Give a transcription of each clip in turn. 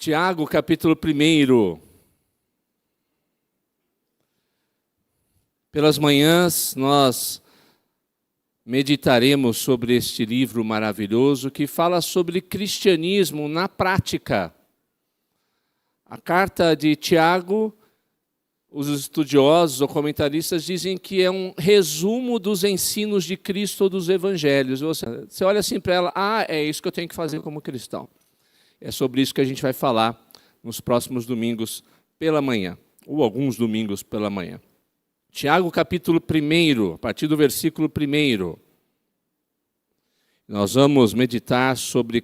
Tiago, capítulo 1. Pelas manhãs, nós meditaremos sobre este livro maravilhoso que fala sobre cristianismo na prática. A carta de Tiago, os estudiosos ou comentaristas dizem que é um resumo dos ensinos de Cristo ou dos evangelhos. Você olha assim para ela, é isso que eu tenho que fazer como cristão. É sobre isso que a gente vai falar nos próximos domingos pela manhã, ou alguns domingos pela manhã. Tiago, capítulo 1, a partir do versículo 1. Nós vamos meditar sobre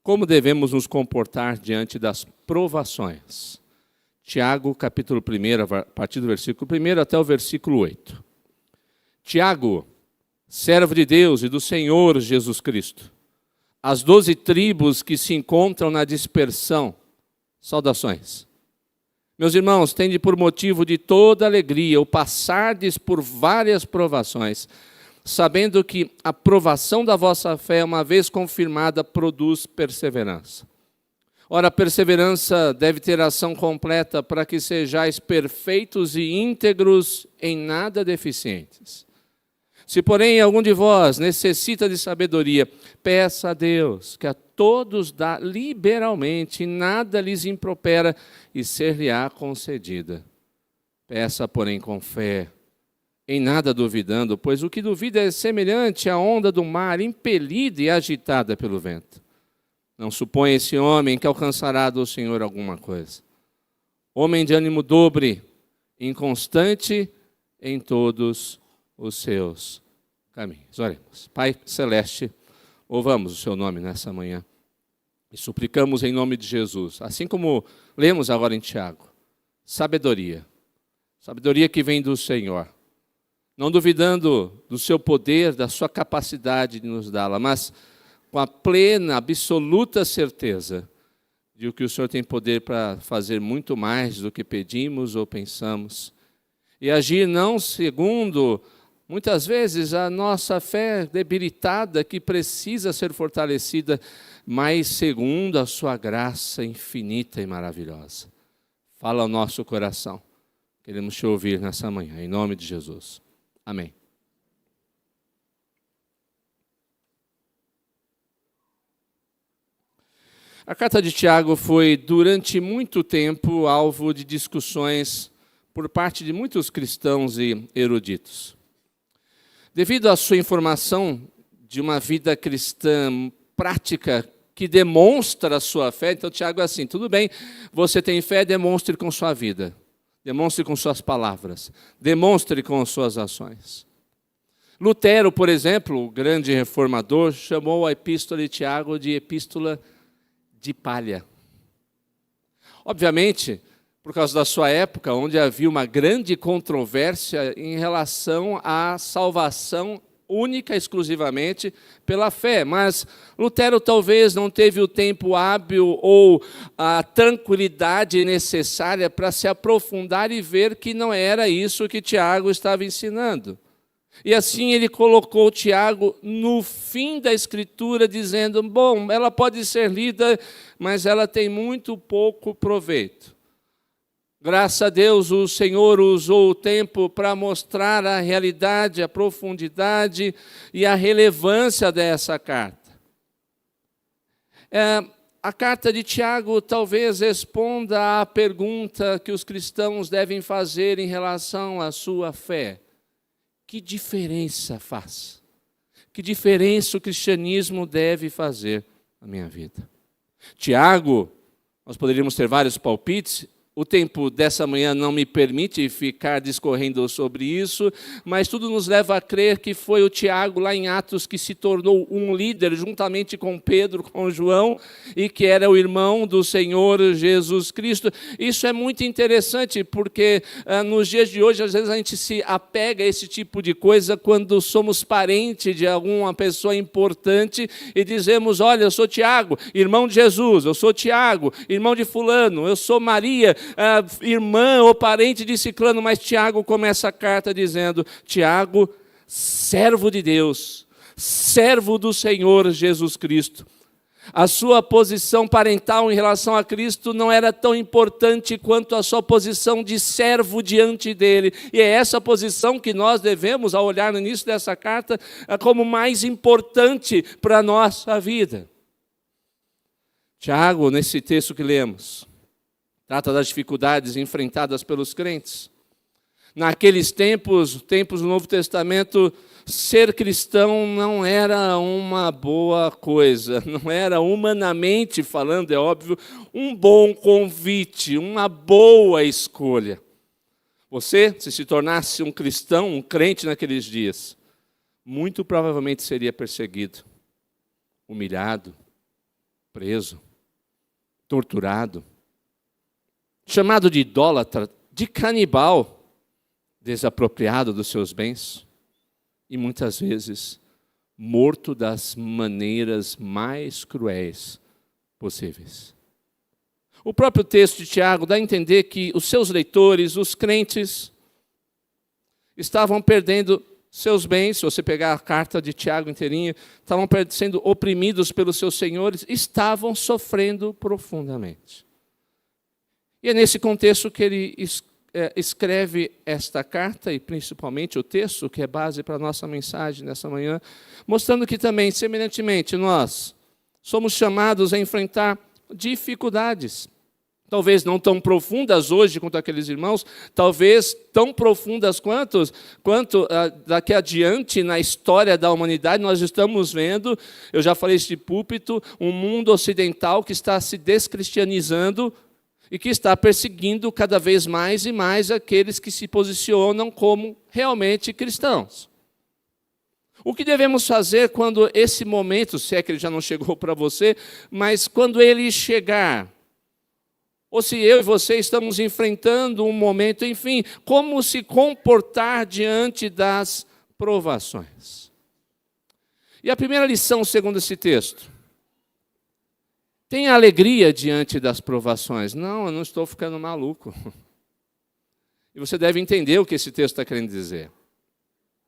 como devemos nos comportar diante das provações. Tiago, capítulo 1, a partir do versículo 1 até o versículo 8. Tiago, servo de Deus e do Senhor Jesus Cristo, as 12 tribos que se encontram na dispersão, saudações. Meus irmãos, tende por motivo de toda alegria o passardes por várias provações, sabendo que a provação da vossa fé, uma vez confirmada, produz perseverança. Ora, a perseverança deve ter ação completa para que sejais perfeitos e íntegros, em nada deficientes. Se, porém, algum de vós necessita de sabedoria, peça a Deus, que a todos dá liberalmente, e nada lhes impropera, e ser-lhe-á concedida. Peça, porém, com fé, em nada duvidando, pois o que duvida é semelhante à onda do mar, impelida e agitada pelo vento. Não suponha esse homem que alcançará do Senhor alguma coisa. Homem de ânimo dobre, inconstante em todos os seus caminhos. Oremos. Pai Celeste, louvamos o seu nome nessa manhã e suplicamos em nome de Jesus, assim como lemos agora em Tiago, sabedoria que vem do Senhor, não duvidando do seu poder, da sua capacidade de nos dá-la, mas com a plena, absoluta certeza de que o Senhor tem poder para fazer muito mais do que pedimos ou pensamos, e agir não segundo, muitas vezes, a nossa fé debilitada, que precisa ser fortalecida, mas segundo a sua graça infinita e maravilhosa. Fala ao nosso coração. Queremos te ouvir nessa manhã, em nome de Jesus. Amém. A carta de Tiago foi, durante muito tempo, alvo de discussões por parte de muitos cristãos e eruditos. Devido à sua informação de uma vida cristã prática que demonstra a sua fé, então Tiago é assim, tudo bem, você tem fé, demonstre com sua vida, demonstre com suas palavras, demonstre com suas ações. Lutero, por exemplo, o grande reformador, chamou a epístola de Tiago de epístola de palha. Obviamente, por causa da sua época, onde havia uma grande controvérsia em relação à salvação única, exclusivamente, pela fé. Mas Lutero talvez não teve o tempo hábil ou a tranquilidade necessária para se aprofundar e ver que não era isso que Tiago estava ensinando. E assim ele colocou Tiago no fim da Escritura, dizendo, bom, ela pode ser lida, mas ela tem muito pouco proveito. Graças a Deus, o Senhor usou o tempo para mostrar a realidade, a profundidade e a relevância dessa carta. A carta de Tiago talvez responda à pergunta que os cristãos devem fazer em relação à sua fé. Que diferença faz? Que diferença o cristianismo deve fazer na minha vida? Tiago, nós poderíamos ter vários palpites. O tempo dessa manhã não me permite ficar discorrendo sobre isso, mas tudo nos leva a crer que foi o Tiago, lá em Atos, que se tornou um líder, juntamente com Pedro, com João, e que era o irmão do Senhor Jesus Cristo. Isso é muito interessante, porque nos dias de hoje, às vezes a gente se apega a esse tipo de coisa quando somos parente de alguma pessoa importante e dizemos, olha, eu sou Tiago, irmão de Jesus, eu sou Tiago, irmão de fulano, eu sou Maria, irmã ou parente de ciclano, mas Tiago começa a carta dizendo, Tiago, servo de Deus, servo do Senhor Jesus Cristo. A sua posição parental em relação a Cristo não era tão importante quanto a sua posição de servo diante dele. E é essa posição que nós devemos, ao olhar no início dessa carta, como mais importante para a nossa vida. Tiago, nesse texto que lemos, trata das dificuldades enfrentadas pelos crentes. Naqueles tempos do Novo Testamento, ser cristão não era uma boa coisa, não era, humanamente falando, é óbvio, um bom convite, uma boa escolha. Você, se tornasse um cristão, um crente naqueles dias, muito provavelmente seria perseguido, humilhado, preso, torturado, chamado de idólatra, de canibal, desapropriado dos seus bens e muitas vezes morto das maneiras mais cruéis possíveis. O próprio texto de Tiago dá a entender que os seus leitores, os crentes, estavam perdendo seus bens. Se você pegar a carta de Tiago inteirinha, estavam sendo oprimidos pelos seus senhores, estavam sofrendo profundamente. E é nesse contexto que ele escreve esta carta, e principalmente o texto, que é base para a nossa mensagem nessa manhã, mostrando que também, semelhantemente, nós somos chamados a enfrentar dificuldades. Talvez não tão profundas hoje quanto aqueles irmãos, talvez tão profundas quanto daqui adiante na história da humanidade nós estamos vendo, eu já falei isso de púlpito, um mundo ocidental que está se descristianizando, e que está perseguindo cada vez mais e mais aqueles que se posicionam como realmente cristãos. O que devemos fazer quando esse momento, se é que ele já não chegou para você, mas quando ele chegar, ou se eu e você estamos enfrentando um momento, enfim, como se comportar diante das provações? E a primeira lição, segundo esse texto, tenha alegria diante das provações. Não, eu não estou ficando maluco. E você deve entender o que esse texto está querendo dizer.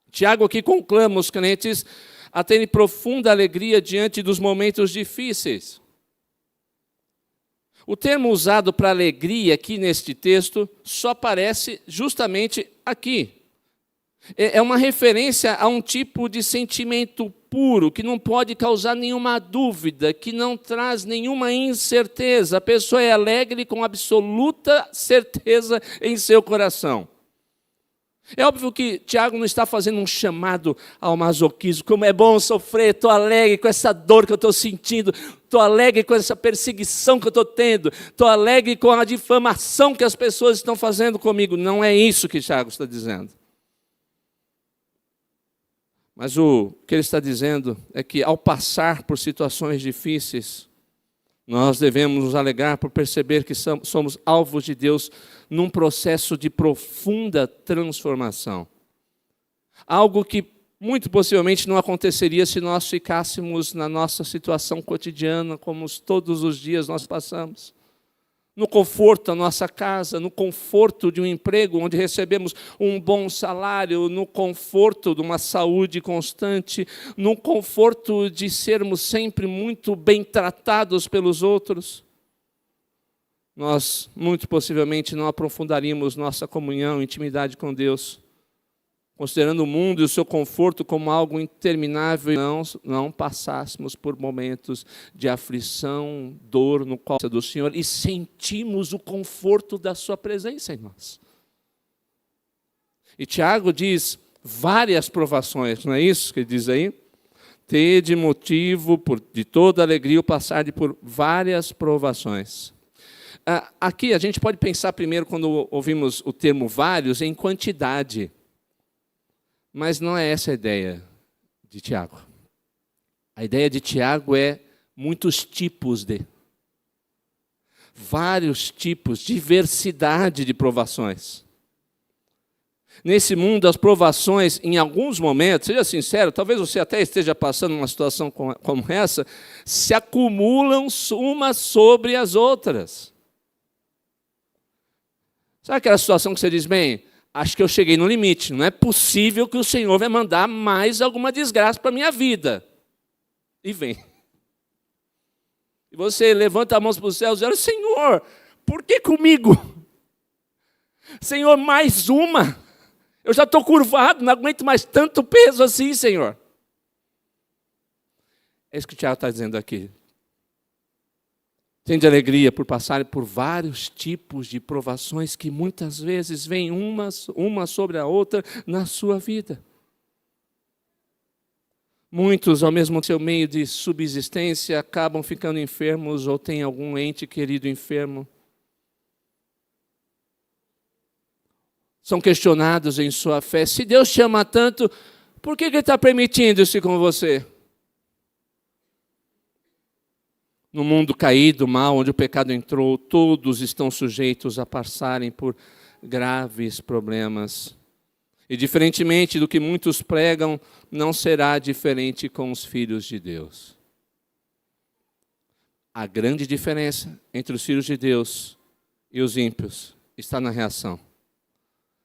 Tiago aqui conclama os crentes a terem profunda alegria diante dos momentos difíceis. O termo usado para alegria aqui neste texto só aparece justamente aqui. É uma referência a um tipo de sentimento puro, que não pode causar nenhuma dúvida, que não traz nenhuma incerteza. A pessoa é alegre com absoluta certeza em seu coração. É óbvio que Tiago não está fazendo um chamado ao masoquismo. Como é bom sofrer, estou alegre com essa dor que eu estou sentindo, estou alegre com essa perseguição que eu estou tendo, estou alegre com a difamação que as pessoas estão fazendo comigo. Não é isso que Tiago está dizendo. Mas o que ele está dizendo é que, ao passar por situações difíceis, nós devemos nos alegrar por perceber que somos alvos de Deus num processo de profunda transformação. Algo que muito possivelmente não aconteceria se nós ficássemos na nossa situação cotidiana, como todos os dias nós passamos. No conforto da nossa casa, no conforto de um emprego onde recebemos um bom salário, no conforto de uma saúde constante, no conforto de sermos sempre muito bem tratados pelos outros. Nós, muito possivelmente, não aprofundaríamos nossa comunhão, intimidade com Deus, considerando o mundo e o seu conforto como algo interminável, e não passássemos por momentos de aflição, dor no colo do Senhor e sentimos o conforto da sua presença em nós. E Tiago diz várias provações, não é isso que ele diz aí? Tede motivo de toda alegria o passar por várias provações. Aqui a gente pode pensar primeiro, quando ouvimos o termo vários, em quantidade. Mas não é essa a ideia de Tiago. A ideia de Tiago é muitos tipos de. Vários tipos, diversidade de provações. Nesse mundo, as provações, em alguns momentos, seja sincero, talvez você até esteja passando uma situação como essa, se acumulam umas sobre as outras. Sabe aquela situação que você diz, bem, acho que eu cheguei no limite. Não é possível que o Senhor vai mandar mais alguma desgraça para a minha vida. E vem. E você levanta as mãos para os céus e diz: Senhor, por que comigo? Senhor, mais uma. Eu já estou curvado, não aguento mais tanto peso assim, Senhor. É isso que o Tiago está dizendo aqui. Tende alegria por passarem por vários tipos de provações que muitas vezes vêm uma sobre a outra na sua vida. Muitos, ao mesmo seu meio de subsistência, acabam ficando enfermos ou têm algum ente querido enfermo. São questionados em sua fé. Se Deus te ama tanto, por que Ele está permitindo isso com você? No mundo caído, mal, onde o pecado entrou, todos estão sujeitos a passarem por graves problemas. E diferentemente do que muitos pregam, não será diferente com os filhos de Deus. A grande diferença entre os filhos de Deus e os ímpios está na reação.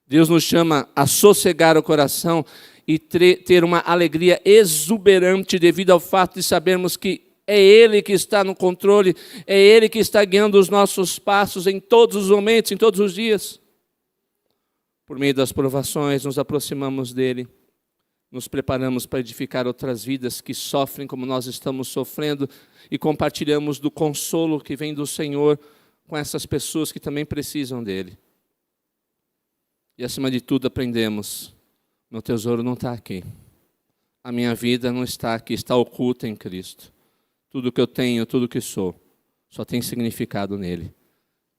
Deus nos chama a sossegar o coração e ter uma alegria exuberante devido ao fato de sabermos que é Ele que está no controle, é Ele que está guiando os nossos passos em todos os momentos, em todos os dias. Por meio das provações, nos aproximamos dEle, nos preparamos para edificar outras vidas que sofrem como nós estamos sofrendo e compartilhamos do consolo que vem do Senhor com essas pessoas que também precisam dEle. E acima de tudo aprendemos, meu tesouro não está aqui, a minha vida não está aqui, está oculta em Cristo. Tudo que eu tenho, tudo que sou, só tem significado nele.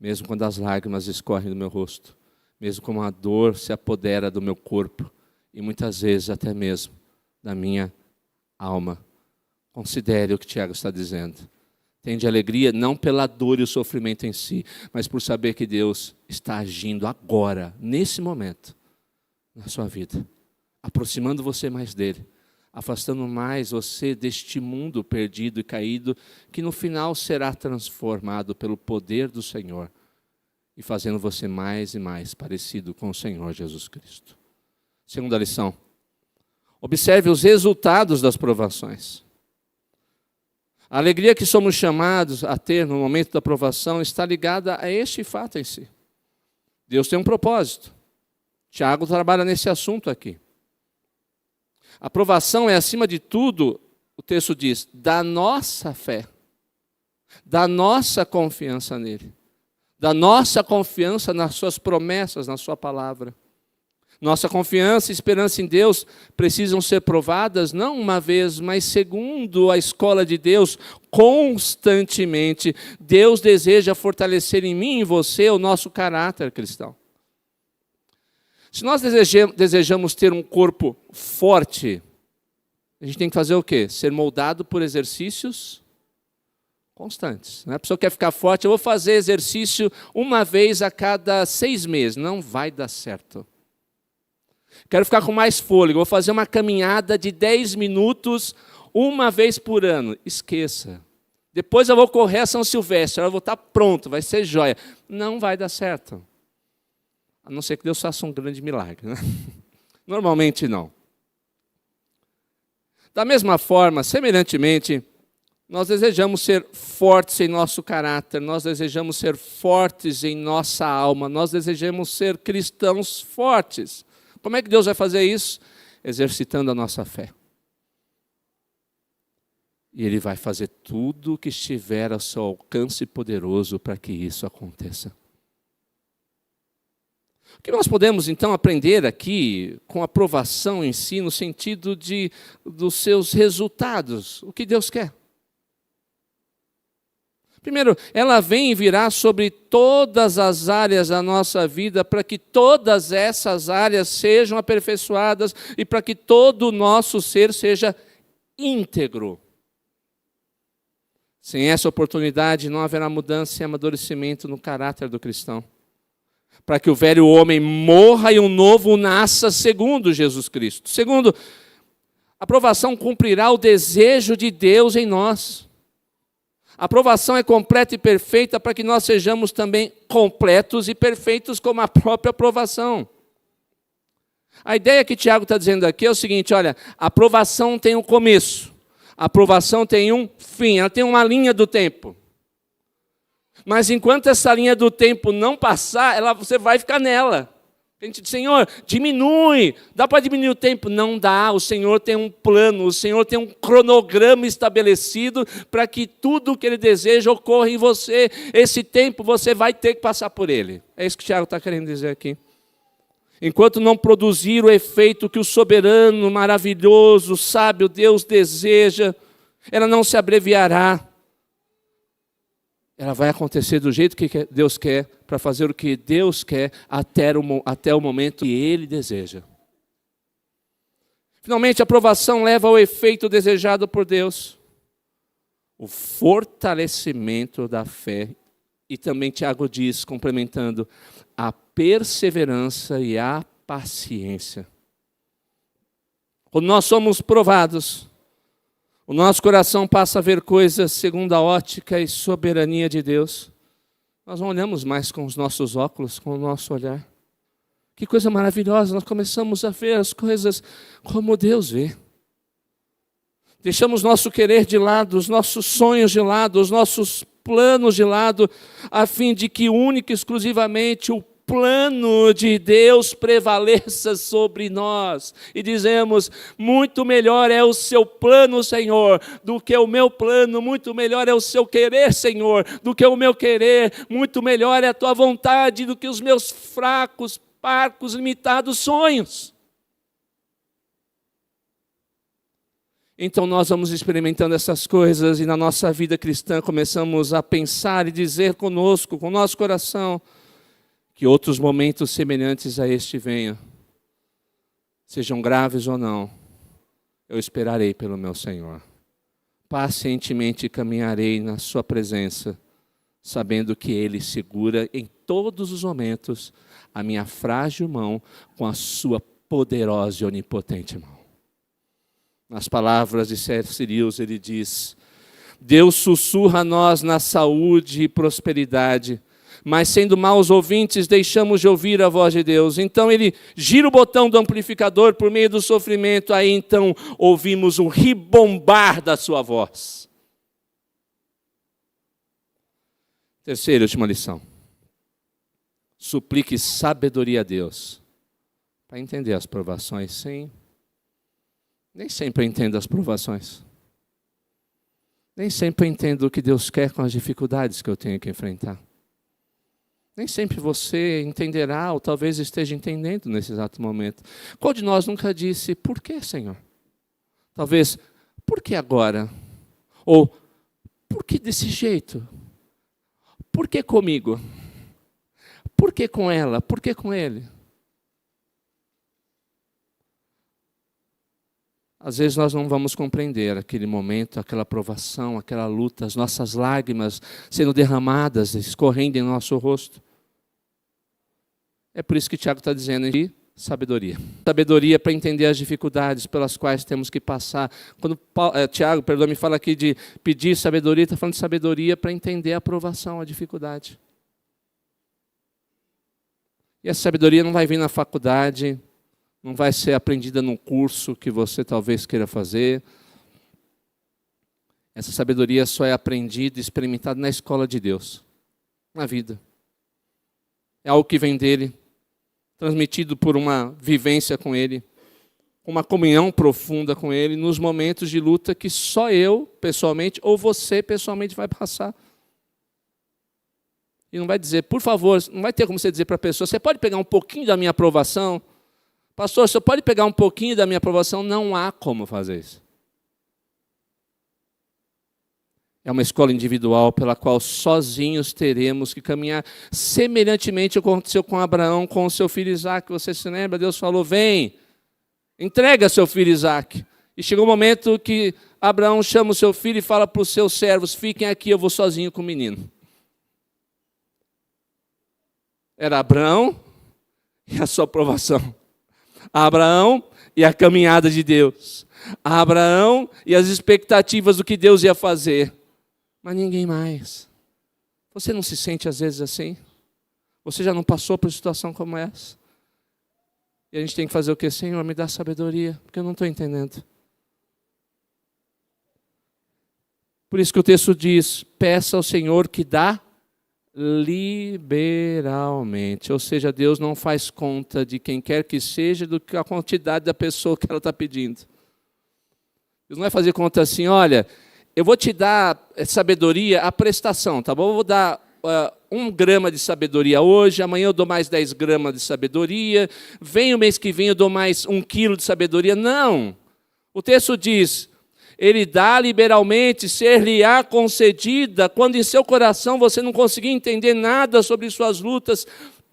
Mesmo quando as lágrimas escorrem do meu rosto, mesmo quando a dor se apodera do meu corpo e muitas vezes até mesmo da minha alma. Considere o que Tiago está dizendo. Tende alegria não pela dor e o sofrimento em si, mas por saber que Deus está agindo agora, nesse momento, na sua vida, aproximando você mais dele, afastando mais você deste mundo perdido e caído, que no final será transformado pelo poder do Senhor e fazendo você mais e mais parecido com o Senhor Jesus Cristo. Segunda lição, observe os resultados das provações. A alegria que somos chamados a ter no momento da provação está ligada a este fato em si. Deus tem um propósito. Tiago trabalha nesse assunto aqui. A provação é, acima de tudo, o texto diz, da nossa fé, da nossa confiança nele, da nossa confiança nas suas promessas, na sua palavra. Nossa confiança e esperança em Deus precisam ser provadas, não uma vez, mas segundo a escola de Deus, constantemente. Deus deseja fortalecer em mim e em você o nosso caráter cristão. Se nós desejamos ter um corpo forte, a gente tem que fazer o quê? Ser moldado por exercícios constantes. A pessoa quer ficar forte, eu vou fazer exercício uma vez a cada 6 meses. Não vai dar certo. Quero ficar com mais fôlego, vou fazer uma caminhada de 10 minutos uma vez por ano. Esqueça. Depois eu vou correr a São Silvestre, eu vou estar pronto, vai ser joia. Não vai dar certo. A não ser que Deus faça um grande milagre, né? Normalmente não. Da mesma forma, semelhantemente, nós desejamos ser fortes em nosso caráter, nós desejamos ser fortes em nossa alma, nós desejamos ser cristãos fortes. Como é que Deus vai fazer isso? Exercitando a nossa fé. E Ele vai fazer tudo o que estiver ao seu alcance poderoso para que isso aconteça. O que nós podemos, então, aprender aqui com a provação em si, no sentido dos seus resultados, o que Deus quer? Primeiro, ela vem e virá sobre todas as áreas da nossa vida, para que todas essas áreas sejam aperfeiçoadas e para que todo o nosso ser seja íntegro. Sem essa oportunidade, não haverá mudança e amadurecimento no caráter do cristão. Para que o velho homem morra e um novo nasça segundo Jesus Cristo. Segundo, a provação cumprirá o desejo de Deus em nós. A aprovação é completa e perfeita para que nós sejamos também completos e perfeitos como a própria aprovação. A ideia que Tiago está dizendo aqui é o seguinte, olha, a aprovação tem um começo, a aprovação tem um fim, ela tem uma linha do tempo. Mas enquanto essa linha do tempo não passar, você vai ficar nela. A gente diz, Senhor, diminui, dá para diminuir o tempo? Não dá, o Senhor tem um plano, o Senhor tem um cronograma estabelecido para que tudo o que Ele deseja ocorra em você. Esse tempo você vai ter que passar por ele. É isso que o Tiago está querendo dizer aqui. Enquanto não produzir o efeito que o soberano, maravilhoso, sábio Deus deseja, ela não se abreviará. Ela vai acontecer do jeito que Deus quer, para fazer o que Deus quer até o momento que Ele deseja. Finalmente, a aprovação leva ao efeito desejado por Deus. O fortalecimento da fé. E também Tiago diz, complementando, a perseverança e a paciência. Quando nós somos provados, o nosso coração passa a ver coisas segundo a ótica e soberania de Deus. Nós não olhamos mais com os nossos óculos, com o nosso olhar. Que coisa maravilhosa, nós começamos a ver as coisas como Deus vê. Deixamos nosso querer de lado, os nossos sonhos de lado, os nossos planos de lado, a fim de que única e exclusivamente o plano de Deus prevaleça sobre nós. E dizemos, muito melhor é o seu plano, Senhor, do que o meu plano. Muito melhor é o seu querer, Senhor, do que o meu querer. Muito melhor é a tua vontade do que os meus fracos, parcos, limitados sonhos. Então nós vamos experimentando essas coisas e na nossa vida cristã começamos a pensar e dizer conosco, com o nosso coração, que outros momentos semelhantes a este venham, sejam graves ou não, eu esperarei pelo meu Senhor. Pacientemente caminharei na sua presença, sabendo que Ele segura em todos os momentos a minha frágil mão com a sua poderosa e onipotente mão. Nas palavras de C.S. Lewis, ele diz, Deus sussurra a nós na saúde e prosperidade, mas sendo maus ouvintes, deixamos de ouvir a voz de Deus. Então ele gira o botão do amplificador por meio do sofrimento, aí então ouvimos um ribombar da sua voz. Terceira e última lição. Suplique sabedoria a Deus para entender as provações. Sim. Nem sempre eu entendo as provações. Nem sempre eu entendo o que Deus quer com as dificuldades que eu tenho que enfrentar. Nem sempre você entenderá, ou talvez esteja entendendo nesse exato momento. Qual de nós nunca disse, por que, Senhor? Talvez, por que agora? Ou, por que desse jeito? Por que comigo? Por que com ela? Por que com ele? Às vezes nós não vamos compreender aquele momento, aquela provação, aquela luta, as nossas lágrimas sendo derramadas, escorrendo em nosso rosto. É por isso que Tiago está dizendo de sabedoria. Sabedoria para entender as dificuldades pelas quais temos que passar. Quando Tiago, me fala aqui de pedir sabedoria, está falando de sabedoria para entender a provação, a dificuldade. E essa sabedoria não vai vir na faculdade, não vai ser aprendida num curso que você talvez queira fazer. Essa sabedoria só é aprendida e experimentada na escola de Deus, na vida. É algo que vem dele, transmitido por uma vivência com ele, uma comunhão profunda com ele, nos momentos de luta que só eu, pessoalmente, ou você, pessoalmente, vai passar. E não vai dizer, por favor, não vai ter como você dizer para a pessoa, você pode pegar um pouquinho da minha aprovação? Pastor, você pode pegar um pouquinho da minha aprovação? Não há como fazer isso. É uma escola individual pela qual sozinhos teremos que caminhar. Semelhantemente aconteceu com Abraão, com o seu filho Isaque. Você se lembra? Deus falou, vem, entrega seu filho Isaque. E chegou o momento que Abraão chama o seu filho e fala para os seus servos, fiquem aqui, eu vou sozinho com o menino. Era Abraão e a sua aprovação. Abraão e a caminhada de Deus. Abraão e as expectativas do que Deus ia fazer. Mas ninguém mais. Você não se sente às vezes assim? Você já não passou por situação como essa? E a gente tem que fazer o quê? Senhor, me dá sabedoria, porque eu não estou entendendo. Por isso que o texto diz, peça ao Senhor que dá liberalmente. Ou seja, Deus não faz conta de quem quer que seja do que a quantidade da pessoa que ela está pedindo. Deus não vai fazer conta assim, olha, eu vou te dar sabedoria a prestação, tá bom? Eu vou dar 1 grama de sabedoria hoje, amanhã eu dou mais 10 gramas de sabedoria, vem o mês que vem eu dou mais 1 quilo de sabedoria. Não! O texto diz, ele dá liberalmente, ser-lhe-á concedida. Quando em seu coração você não conseguir entender nada sobre suas lutas,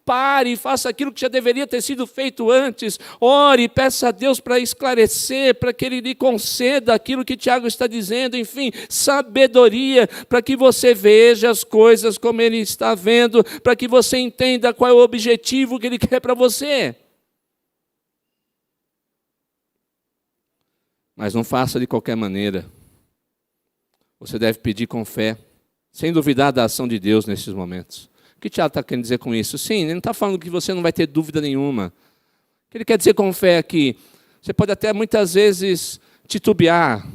pare e faça aquilo que já deveria ter sido feito antes. Ore e peça a Deus para esclarecer, para que Ele lhe conceda aquilo que Tiago está dizendo. Enfim, sabedoria, para que você veja as coisas como Ele está vendo, para que você entenda qual é o objetivo que Ele quer para você. Mas não faça de qualquer maneira. Você deve pedir com fé, sem duvidar da ação de Deus nesses momentos. O que Tiago está querendo dizer com isso? Sim, ele não está falando que você não vai ter dúvida nenhuma. O que ele quer dizer com fé aqui? Você pode até muitas vezes titubear.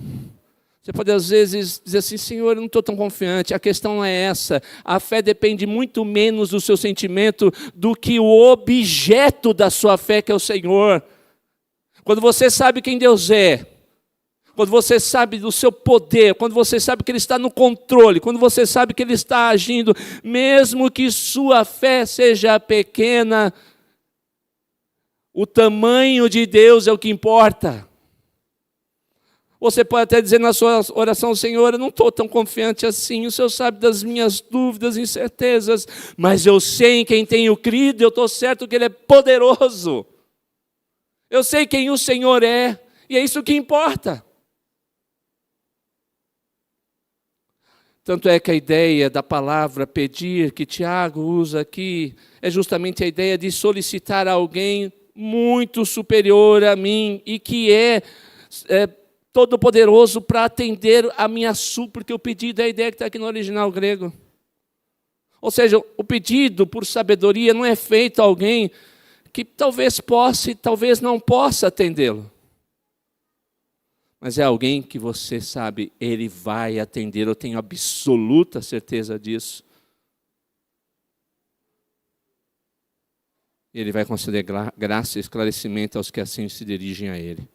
Você pode às vezes dizer assim, Senhor, eu não estou tão confiante. A questão não é essa. A fé depende muito menos do seu sentimento do que o objeto da sua fé, que é o Senhor. Quando você sabe quem Deus é, quando você sabe do seu poder, quando você sabe que Ele está no controle, quando você sabe que Ele está agindo, mesmo que sua fé seja pequena, o tamanho de Deus é o que importa. Você pode até dizer na sua oração, Senhor, eu não estou tão confiante assim, o Senhor sabe das minhas dúvidas, incertezas, mas eu sei em quem tenho crido, eu estou certo que Ele é poderoso. Eu sei quem o Senhor é, e é isso que importa. Tanto é que a ideia da palavra pedir, que Tiago usa aqui, é justamente a ideia de solicitar a alguém muito superior a mim e que é todo-poderoso para atender a minha súplica. O pedido é a ideia que está aqui no original grego. Ou seja, o pedido por sabedoria não é feito a alguém que talvez possa e talvez não possa atendê-lo. Mas é alguém que você sabe, Ele vai atender, eu tenho absoluta certeza disso. Ele vai conceder graça e esclarecimento aos que assim se dirigem a Ele.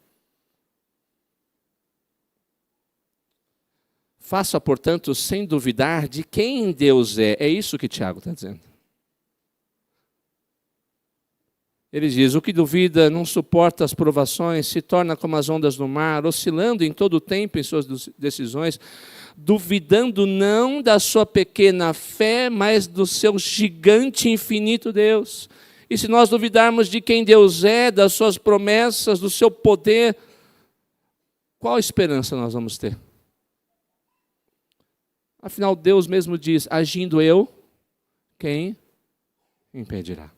Faça, portanto, sem duvidar de quem Deus é. É isso que Tiago está dizendo. Ele diz, o que duvida não suporta as provações, se torna como as ondas do mar, oscilando em todo o tempo em suas decisões, duvidando não da sua pequena fé, mas do seu gigante infinito Deus. E se nós duvidarmos de quem Deus é, das suas promessas, do seu poder, qual esperança nós vamos ter? Afinal, Deus mesmo diz, agindo eu, quem impedirá?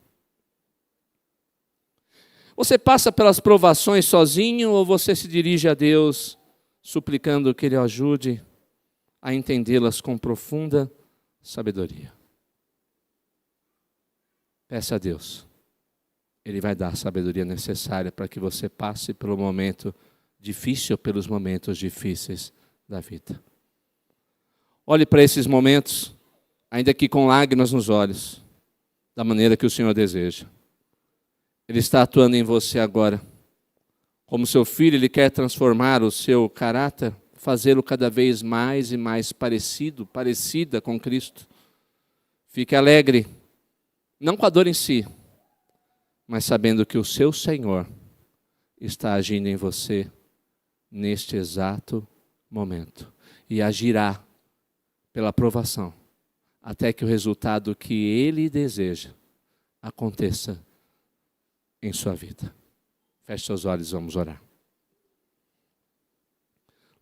Você passa pelas provações sozinho ou você se dirige a Deus suplicando que Ele o ajude a entendê-las com profunda sabedoria? Peça a Deus. Ele vai dar a sabedoria necessária para que você passe pelo momento difícil, pelos momentos difíceis da vida. Olhe para esses momentos, ainda que com lágrimas nos olhos, da maneira que o Senhor deseja. Ele está atuando em você agora. Como seu filho, Ele quer transformar o seu caráter, fazê-lo cada vez mais e mais parecida com Cristo. Fique alegre, não com a dor em si, mas sabendo que o seu Senhor está agindo em você neste exato momento. E agirá pela aprovação, até que o resultado que Ele deseja aconteça em sua vida. Feche seus olhos, vamos orar.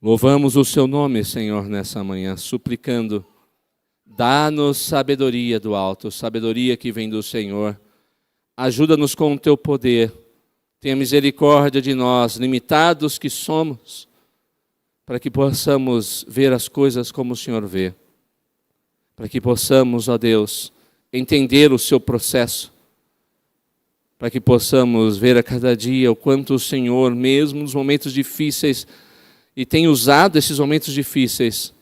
Louvamos o seu nome, Senhor, nessa manhã, suplicando, dá-nos sabedoria do alto, sabedoria que vem do Senhor. Ajuda-nos com o teu poder. Tenha misericórdia de nós, limitados que somos, para que possamos ver as coisas como o Senhor vê. Para que possamos, ó Deus, entender o seu processo. Para que possamos ver a cada dia o quanto o Senhor, mesmo nos momentos difíceis, e tem usado esses momentos difíceis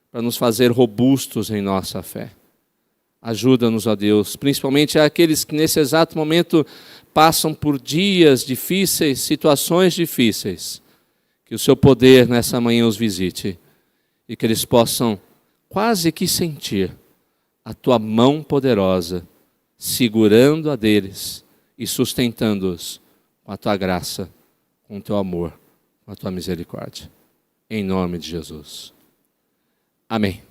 para nos fazer robustos em nossa fé. Ajuda-nos, ó Deus, principalmente aqueles que nesse exato momento passam por dias difíceis, situações difíceis. Que o seu poder nessa manhã os visite e que eles possam quase que sentir a tua mão poderosa segurando a deles e sustentando-os com a tua graça, com o teu amor, com a tua misericórdia. Em nome de Jesus. Amém.